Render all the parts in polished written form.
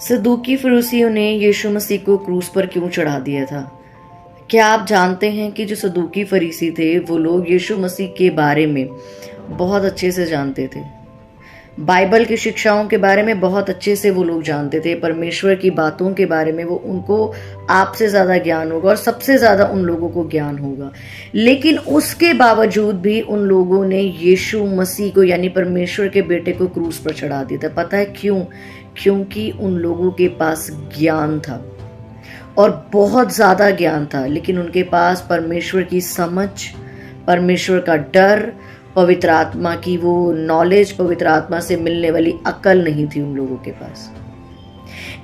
सदूकी फरीसियों ने यीशु मसीह को क्रूस पर क्यों चढ़ा दिया था? क्या आप जानते हैं कि जो सदूकी फरीसी थे वो लोग यीशु मसीह के बारे में बहुत अच्छे से जानते थे। बाइबल की शिक्षाओं के बारे में बहुत अच्छे से वो लोग जानते थे। परमेश्वर की बातों के बारे में वो उनको आपसे ज़्यादा ज्ञान होगा और सबसे ज़्यादा उन लोगों को ज्ञान होगा। लेकिन उसके बावजूद भी उन लोगों ने यीशु मसीह को यानी परमेश्वर के बेटे को क्रूस पर चढ़ा दिया था। पता है क्यों? क्योंकि उन लोगों के पास ज्ञान था और बहुत ज़्यादा ज्ञान था, लेकिन उनके पास परमेश्वर की समझ, परमेश्वर का डर, पवित्र आत्मा की वो नॉलेज, पवित्र आत्मा से मिलने वाली अकल नहीं थी उन लोगों के पास।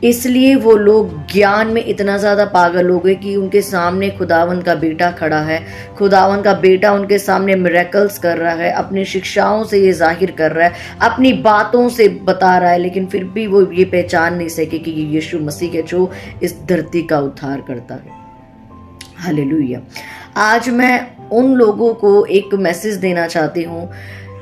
इसलिए वो लोग ज्ञान में इतना ज़्यादा पागल हो गए कि उनके सामने खुदावन का बेटा खड़ा है, खुदावन का बेटा उनके सामने मिरेकल्स कर रहा है, अपनी शिक्षाओं से ये जाहिर कर रहा है, अपनी बातों से बता रहा है, लेकिन फिर भी वो ये पहचान नहीं सके कि ये यीशु मसीह है जो इस धरती का उद्धार करता है। हालेलुया। आज मैं उन लोगों को एक मैसेज देना चाहती हूँ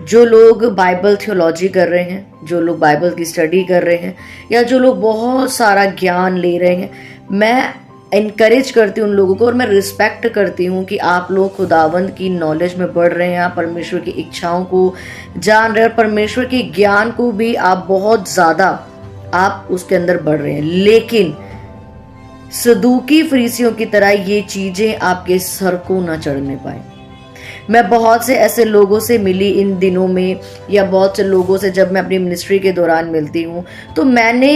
जो लोग बाइबल थियोलॉजी कर रहे हैं, जो लोग बाइबल की स्टडी कर रहे हैं, या जो लोग बहुत सारा ज्ञान ले रहे हैं। मैं इनकरेज करती हूँ उन लोगों को और मैं रिस्पेक्ट करती हूँ कि आप लोग खुदावंद की नॉलेज में बढ़ रहे हैं, आप परमेश्वर की इच्छाओं को जान रहे हैं और परमेश्वर के ज्ञान को भी आप बहुत ज़्यादा आप उसके अंदर बढ़ रहे हैं। लेकिन सदूकी फरीसियों की तरह ये चीज़ें आपके सर को ना चढ़ने पाए। मैं बहुत से ऐसे लोगों से मिली इन दिनों में, या बहुत से लोगों से जब मैं अपनी मिनिस्ट्री के दौरान मिलती हूँ, तो मैंने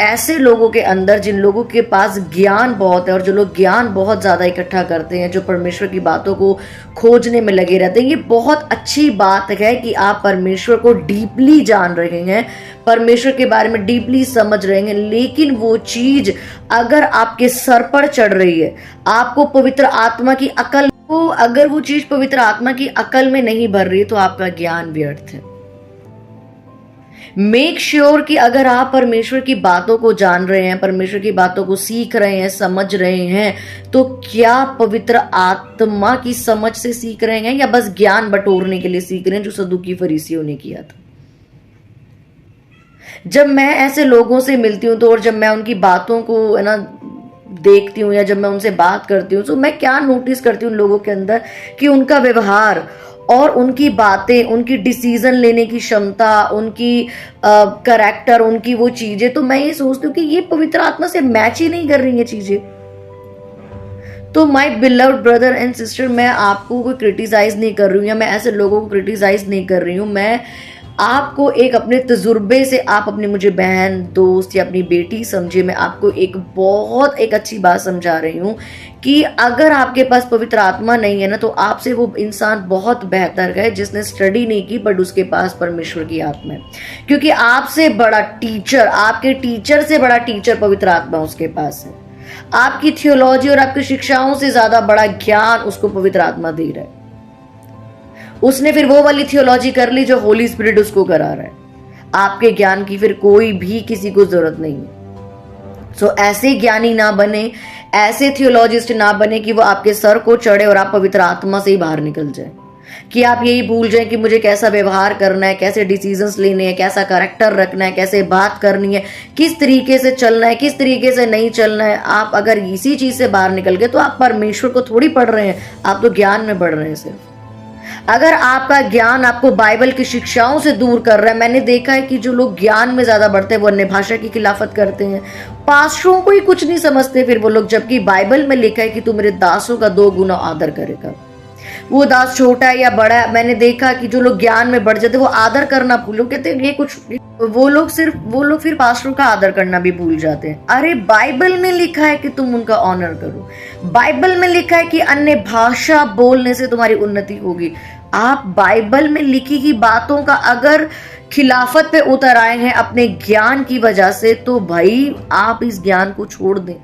ऐसे लोगों के अंदर, जिन लोगों के पास ज्ञान बहुत है और जो लोग ज्ञान बहुत ज़्यादा इकट्ठा करते हैं, जो परमेश्वर की बातों को खोजने में लगे रहते हैं। ये बहुत अच्छी बात है कि आप परमेश्वर को डीपली जान रहे हैं, परमेश्वर के बारे में डीपली समझ रहे हैं, लेकिन वो चीज़ अगर आपके सर पर चढ़ रही है, आपको पवित्र आत्मा की अकल को, अगर वो चीज़ पवित्र आत्मा की अकल में नहीं भर रही, तो आपका ज्ञान व्यर्थ है। मेक श्योर कि अगर आप परमेश्वर की बातों को जान रहे हैं, परमेश्वर की बातों को सीख रहे हैं, समझ रहे हैं, तो क्या पवित्र आत्मा की समझ से सीख रहे हैं या बस ज्ञान बटोरने के लिए सीख रहे हैं, जो सदूकी फरीसियों ने किया था। जब मैं ऐसे लोगों से मिलती हूँ तो, और जब मैं उनकी बातों को है ना देखती हूँ, या जब मैं उनसे बात करती हूँ, तो मैं क्या नोटिस करती हूँ लोगों के अंदर कि उनका व्यवहार और उनकी बातें, उनकी डिसीजन लेने की क्षमता, उनकी कैरेक्टर, उनकी वो चीजें, तो मैं ये सोचती हूँ कि ये पवित्र आत्मा से मैच ही नहीं कर रही ये चीजें। तो my beloved brother and sister, मैं आपको कोई क्रिटिसाइज नहीं कर रही हूँ, या मैं ऐसे लोगों को क्रिटिसाइज नहीं कर रही हूँ। मैं आपको एक अपने तजुर्बे से, आप अपनी मुझे बहन, दोस्त या अपनी बेटी समझे, मैं आपको एक अच्छी बात समझा रही हूँ कि अगर आपके पास पवित्र आत्मा नहीं है ना, तो आपसे वो इंसान बहुत बेहतर है जिसने स्टडी नहीं की बट उसके पास परमेश्वर की आत्मा है। क्योंकि आपसे बड़ा टीचर, आपके टीचर से बड़ा टीचर पवित्र आत्मा उसके पास है। आपकी थियोलॉजी और आपकी शिक्षाओं से ज्यादा बड़ा ज्ञान उसको पवित्र आत्मा दे रहा है। उसने फिर वो वाली थियोलॉजी कर ली जो होली स्पिरिट उसको करा रहा है। आपके ज्ञान की फिर कोई भी किसी को जरूरत नहीं है। सो ऐसे ज्ञानी ना बने, ऐसे थियोलॉजिस्ट ना बने कि वो आपके सर को चढ़े और आप पवित्र आत्मा से ही बाहर निकल जाए, कि आप यही भूल जाएं कि मुझे कैसा व्यवहार करना है, कैसे डिसीजंस लेने हैं, कैसा कैरेक्टर रखना है, कैसे बात करनी है, किस तरीके से चलना है, किस तरीके से नहीं चलना है। आप अगर इसी चीज से बाहर निकल गए तो आप परमेश्वर को थोड़ी पढ़ रहे हैं, आप तो ज्ञान में बढ़ रहे हैं सिर्फ। अगर आपका ज्ञान आपको बाइबल की शिक्षाओं से दूर कर रहा है, मैंने देखा है कि जो लोग ज्ञान में ज्यादा बढ़ते हैं वो अन्य भाषा की खिलाफत करते हैं, पास्टरों को ही कुछ नहीं समझते फिर वो लोग, जबकि बाइबल में लिखा है कि तू मेरे दासों का 2 गुना आदर करेगा। वो दास छोटा है या बड़ा है, मैंने देखा कि जो लोग ज्ञान में बढ़ जाते वो आदर करना भूलो, कहते हैं ये कुछ, वो लोग फिर पास्टरों का आदर करना भी भूल जाते हैं। अरे बाइबल में लिखा है कि तुम उनका ऑनर करो, बाइबल में लिखा है कि अन्य भाषा बोलने से तुम्हारी उन्नति होगी। आप बाइबल में लिखी की बातों का अगर खिलाफत पे उतर आए हैं अपने ज्ञान की वजह से, तो भाई आप इस ज्ञान को छोड़ दें।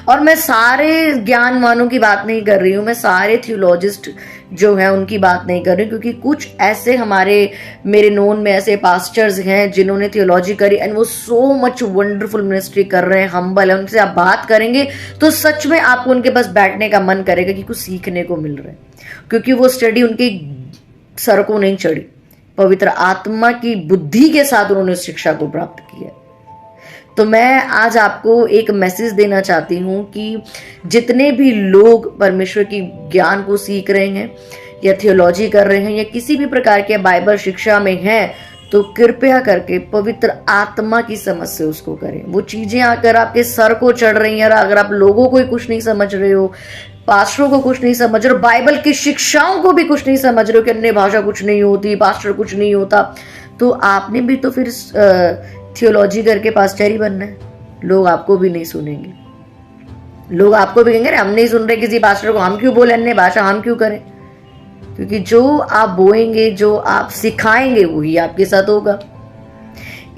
और मैं सारे ज्ञानवानों की बात नहीं कर रही हूँ, मैं सारे थियोलॉजिस्ट जो हैं उनकी बात नहीं कर रही, क्योंकि कुछ ऐसे मेरे नोन में ऐसे पास्टर्स हैं जिन्होंने थियोलॉजी करी एंड वो सो मच वंडरफुल मिनिस्ट्री कर रहे हैं, हम्बल है। उनसे आप बात करेंगे तो सच में आपको उनके पास बैठने का मन करेगा कि कुछ सीखने को मिल रहा है, क्योंकि वो स्टडी उनके सर को नहीं चढ़ी, पवित्र आत्मा की बुद्धि के साथ उन्होंने उस शिक्षा को प्राप्त किया। तो मैं आज आपको एक मैसेज देना चाहती हूँ कि जितने भी लोग परमेश्वर की ज्ञान को सीख रहे हैं या थियोलॉजी कर रहे हैं या किसी भी प्रकार के बाइबल शिक्षा में हैं, तो कृपया करके पवित्र आत्मा की समझ से उसको करें। वो चीजें आकर आपके सर को चढ़ रही हैं और अगर आप लोगों को ही कुछ नहीं समझ रहे हो, पास्टरों को कुछ नहीं समझ रहे हो, बाइबल की शिक्षाओं को भी कुछ नहीं समझ रहे हो कि अन्य भाषा कुछ नहीं होती, पास्टर कुछ नहीं होता, तो आपने भी तो फिर थियोलॉजी करके पास्टर ही बनना है। लोग आपको भी नहीं सुनेंगे, लोग आपको भी कहेंगे हम नहीं सुन रहे किसी पास्टर को, हम क्यों बोले अन्य भाषा, हम क्यों करें। क्योंकि जो आप बोएंगे, जो आप सिखाएंगे, वही आपके साथ होगा।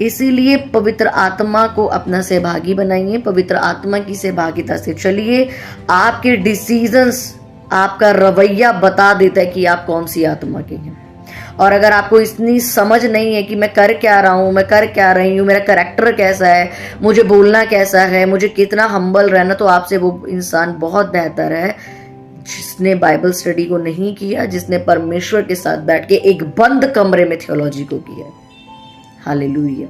इसीलिए पवित्र आत्मा को अपना सहभागी बनाइए, पवित्र आत्मा की सहभागिता से चलिए। आपके डिसीजंस, आपका रवैया बता देता है कि आप कौन सी आत्मा के हैं। और अगर आपको इतनी समझ नहीं है कि मैं कर क्या रहा हूँ, मैं कर क्या रही हूँ, मेरा कैरेक्टर कैसा है, मुझे बोलना कैसा है, मुझे कितना हम्बल रहना, तो आपसे वो इंसान बहुत बेहतर है जिसने बाइबल स्टडी को नहीं किया, जिसने परमेश्वर के साथ बैठ के एक बंद कमरे में थियोलॉजी को किया। हालेलुया।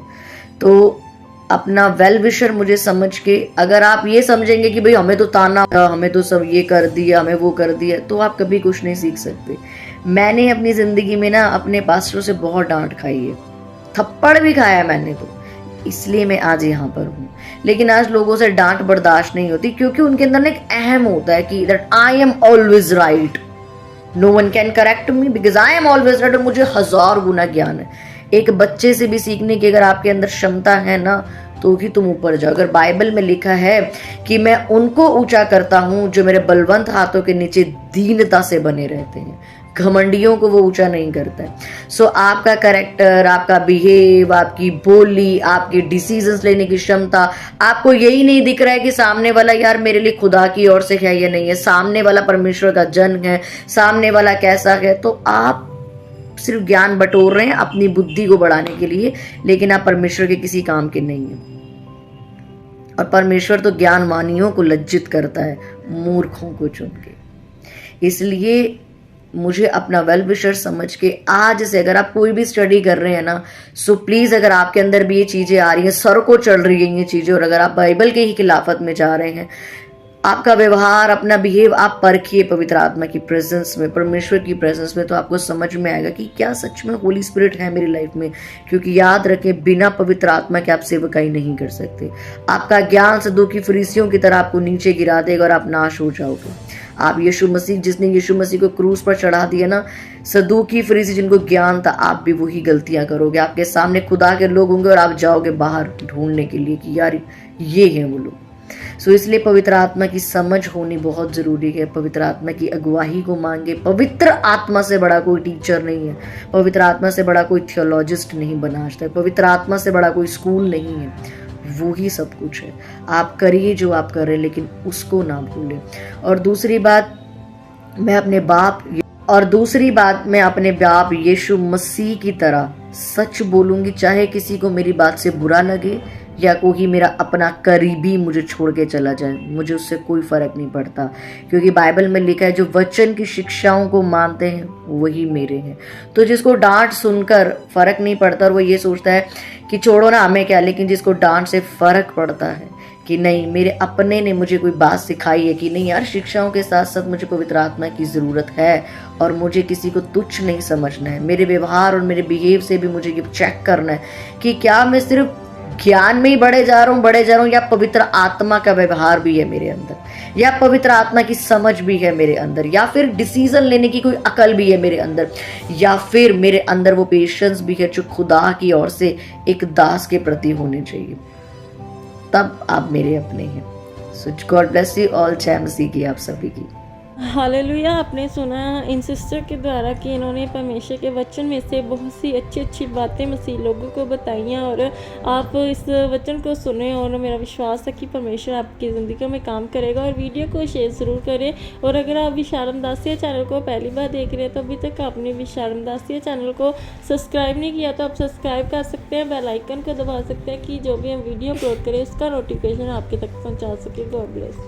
तो अपना वेल विशर मुझे समझ के, अगर आप ये समझेंगे कि भाई हमें तो ताना, हमें तो सब ये कर दिया, हमें वो कर दिया, तो आप कभी कुछ नहीं सीख सकते। मैंने अपनी जिंदगी में ना अपने पास्टरों से बहुत डांट खाई है, थप्पड़ भी खाया है मैंने, तो इसलिए मैं आज यहाँ पर हूँ। लेकिन आज लोगों से डांट बर्दाश्त नहीं होती, क्योंकि उनके अंदर एक अहम होता है कि that I am always right, no one can correct me because I am always right, और मुझे 1000 गुना ज्ञान है। एक बच्चे से भी सीखने की अगर आपके अंदर क्षमता है ना, तो ही तुम ऊपर जाओ। अगर बाइबल में लिखा है कि मैं उनको ऊंचा करता हूं जो मेरे बलवंत हाथों के नीचे दीनता से बने रहते हैं, घमंडियों को वो ऊंचा नहीं करता है। सो आपका कैरेक्टर, आपका बिहेव, आपकी बोली, आपके डिसीजंस लेने की क्षमता, आपको यही नहीं दिख रहा है कि सामने वाला यार मेरे लिए खुदा की ओर से है या नहीं है, सामने वाला परमेश्वर का जन है, सामने वाला कैसा है, तो आप सिर्फ ज्ञान बटोर रहे हैं अपनी बुद्धि को बढ़ाने के लिए, लेकिन आप परमेश्वर के किसी काम के नहीं हैं। और परमेश्वर तो ज्ञानवानियों को लज्जित करता है, मूर्खों को चुन के। इसलिए मुझे अपना वेल विशर समझ के आज से, अगर आप कोई भी स्टडी कर रहे हैं ना, सो प्लीज अगर आपके अंदर भी ये चीजें आ रही हैं, सर को चढ़ रही हैं ये चीजें, और अगर आप बाइबल के ही खिलाफत में जा रहे हैं, आपका व्यवहार, अपना बिहेव आप परखिए पवित्र आत्मा की प्रेजेंस में, परमेश्वर की प्रेजेंस में, तो आपको समझ में आएगा कि क्या सच में होली स्पिरिट है मेरी लाइफ में। क्योंकि याद रखें, बिना पवित्र आत्मा के आप सेवकाई नहीं कर सकते। आपका ज्ञान सदूकी फरीसियों की तरह आपको नीचे गिरा देगा और आप नाश हो जाओगे। आप यीशु मसीह, जिसने यीशु मसीह को क्रूस पर चढ़ा दिया ना, सदूकी फरीसी जिनको ज्ञान था, आप भी वही गलतियां करोगे। आपके सामने खुदा के लोग होंगे और आप जाओगे बाहर ढूंढने के लिए कि यार ये हैं वो लोग। सो इसलिए पवित्र आत्मा की समझ होनी बहुत जरूरी है। पवित्र आत्मा की अगुवाही को मांगे। पवित्र आत्मा से बड़ा कोई टीचर नहीं है, पवित्र आत्मा से बड़ा कोई थियोलॉजिस्ट नहीं बना आज तक, पवित्र आत्मा से बड़ा कोई स्कूल नहीं है, वो ही सब कुछ है। आप करिए जो आप कर रहे हैं, लेकिन उसको ना भूलें। और दूसरी बात मैं अपने बाप यीशु मसीह की तरह सच बोलूंगी, चाहे किसी को मेरी बात से बुरा लगे या कोई मेरा अपना करीबी मुझे छोड़ के चला जाए, मुझे उससे कोई फर्क नहीं पड़ता। क्योंकि बाइबल में लिखा है जो वचन की शिक्षाओं को मानते हैं वही मेरे हैं। तो जिसको डांट सुनकर फर्क नहीं पड़ता और वो ये सोचता है कि छोड़ो ना हमें क्या, लेकिन जिसको डांट से फर्क पड़ता है कि नहीं मेरे अपने ने मुझे कोई बात सिखाई है कि नहीं यार, शिक्षाओं के साथ साथ मुझे पवित्र आत्मा की ज़रूरत है और मुझे किसी को तुच्छ नहीं समझना है। मेरे व्यवहार और मेरे बिहेव से भी मुझे ये चेक करना है कि क्या मैं सिर्फ ज्ञान में ही बढ़े जा रहा हूँ या पवित्र आत्मा का व्यवहार भी है मेरे अंदर, या पवित्र आत्मा की समझ भी है मेरे अंदर, या फिर डिसीजन लेने की कोई अकल भी है मेरे अंदर, या फिर मेरे अंदर वो पेशेंस भी है जो खुदा की ओर से एक दास के प्रति होने चाहिए। तब आप मेरे अपने हैं। सो गॉड ब्लेस यू ऑल। जय मसीह की आप सभी की। हालेलुया। आपने सुना इन सिस्टर के द्वारा कि इन्होंने परमेश्वर के वचन में से बहुत सी अच्छी अच्छी बातें मसीह लोगों को बताई हैं, और आप इस वचन को सुने और मेरा विश्वास है कि परमेश्वर आपकी ज़िंदगी में काम करेगा। और वीडियो को शेयर ज़रूर करें। और अगर आप विशारम दासिया चैनल को पहली बार देख रहे हैं तो अभी तक आपने विशारम दासिया चैनल को सब्सक्राइब नहीं किया तो आप सब्सक्राइब कर सकते हैं, बेल आइकन को दबा सकते हैं कि जो भी हम वीडियो अपलोड करें उसका नोटिफिकेशन आपके तक पहुँचा सके। God bless you.